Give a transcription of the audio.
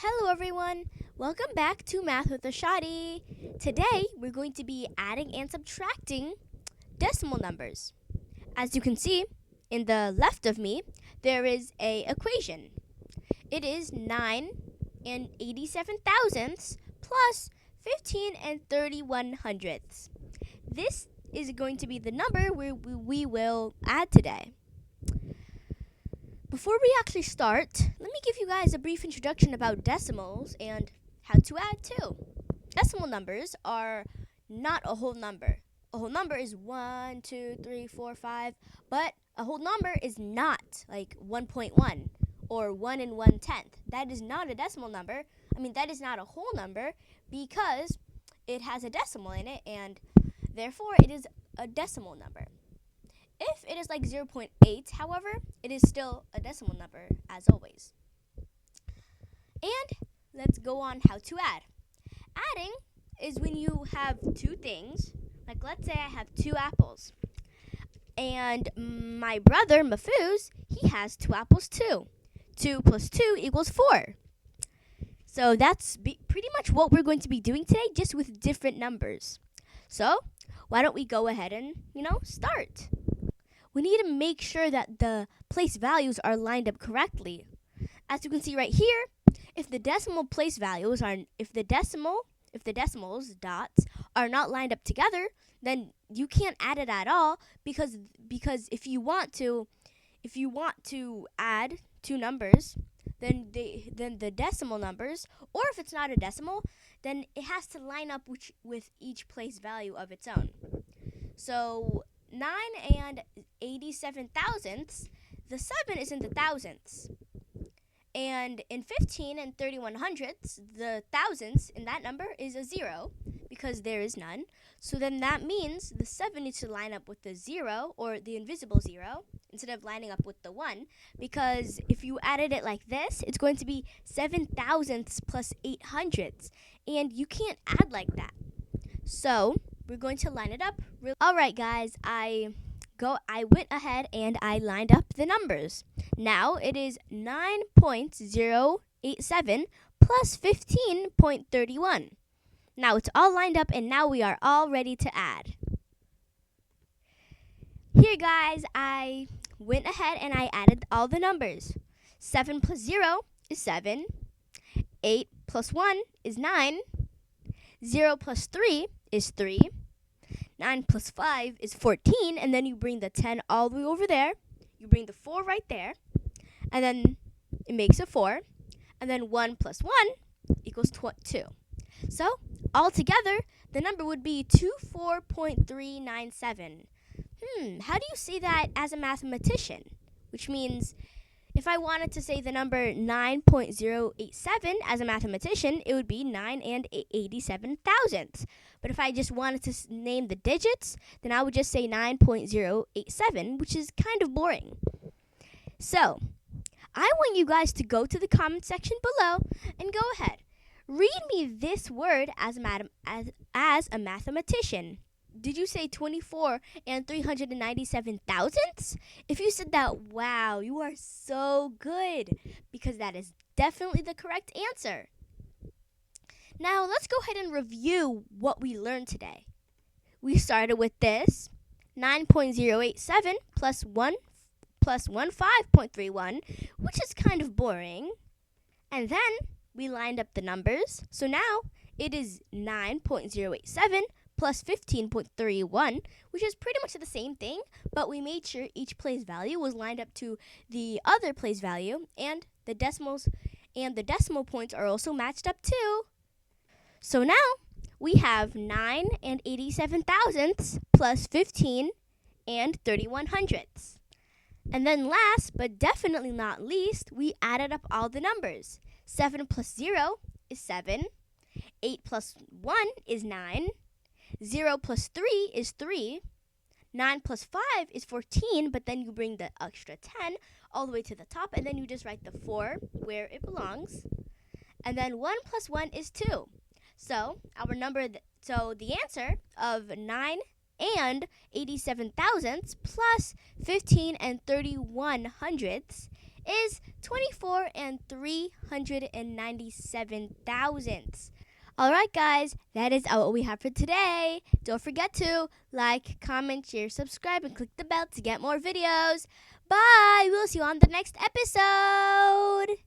Hello everyone, welcome back to Math with Ashadiee. Today we're going to be adding and subtracting decimal numbers. As you can see, in the left of me, there is a equation. It is 9 and 87 thousandths plus 15 and 31 hundredths. This is going to be the number we will add today. Before we actually start, let me give you guys a brief introduction about decimals and how to add too. Decimal numbers are not a whole number. A whole number is 1, 2, 3, 4, 5, but a whole number is not like 1.1 or 1 and 1/10. That is not a decimal number. That is not a whole number because it has a decimal in it and therefore it is a decimal number. If it is like 0.8, however, it is still a decimal number, as always. And let's go on how to add. Adding is when you have two things. Like, let's say I have two apples. And my brother, Mafuz, he has two apples too. 2 plus 2 equals 4. So that's pretty much what we're going to be doing today, just with different numbers. So why don't we go ahead and, start. We need to make sure that the place values are lined up correctly. As you can see right here, if the decimal place values are, if the decimals dots are not lined up together, then you can't add it at all because if you want to add two numbers, then the decimal numbers, or if it's not a decimal, then it has to line up with each place value of its own. So 9 and 87 thousandths, the 7 is in the thousandths. And in 15 and 31 hundredths, the thousandths in that number is a 0 because there is none. So then that means the 7 needs to line up with the 0 or the invisible 0 instead of lining up with the 1, because if you added it like this, it's going to be 7 thousandths plus 8 hundredths, and you can't add like that. So we're going to line it up. All right, guys, I went ahead and I lined up the numbers. Now it is 9.087 plus 15.31. Now it's all lined up and now we are all ready to add. Here, guys, I went ahead and I added all the numbers. 7 plus 0 is 7. 8 plus 1 is 9. 0 plus 3 is 3. 9 plus 5 is 14, and then you bring the 10 all the way over there. You bring the 4 right there, and then it makes a 4. And then 1 plus 1 equals 2. So, altogether, the number would be 24.397. How do you say that as a mathematician? Which means, if I wanted to say the number 9.087 as a mathematician, it would be 9 and 87 thousandths. But if I just wanted to name the digits, then I would just say 9.087, which is kind of boring. So, I want you guys to go to the comment section below and go ahead. Read me this word as a mathematician. Did you say 24 and 397 thousandths? If you said that, wow, you are so good, because that is definitely the correct answer. Now, let's go ahead and review what we learned today. We started with this, 9.087 plus 15.31, which is kind of boring. And then we lined up the numbers. So now it is 9.087 plus 15.31, which is pretty much the same thing, but we made sure each place value was lined up to the other place value, and the decimals and the decimal points are also matched up too. So now we have 9 and 87 thousandths plus 15 and 31 hundredths. And then last, but definitely not least, we added up all the numbers. 7 plus 0 is 7. 8 plus 1 is 9. 0 plus 3 is 3. 9 plus 5 is 14, but then you bring the extra 10 all the way to the top, and then you just write the 4 where it belongs. And then 1 plus 1 is 2. So the answer of 9 and 87 thousandths plus 15 and 31 hundredths is 24 and 397 thousandths. Alright guys, that is all we have for today. Don't forget to like, comment, share, subscribe, and click the bell to get more videos. Bye! We'll see you on the next episode!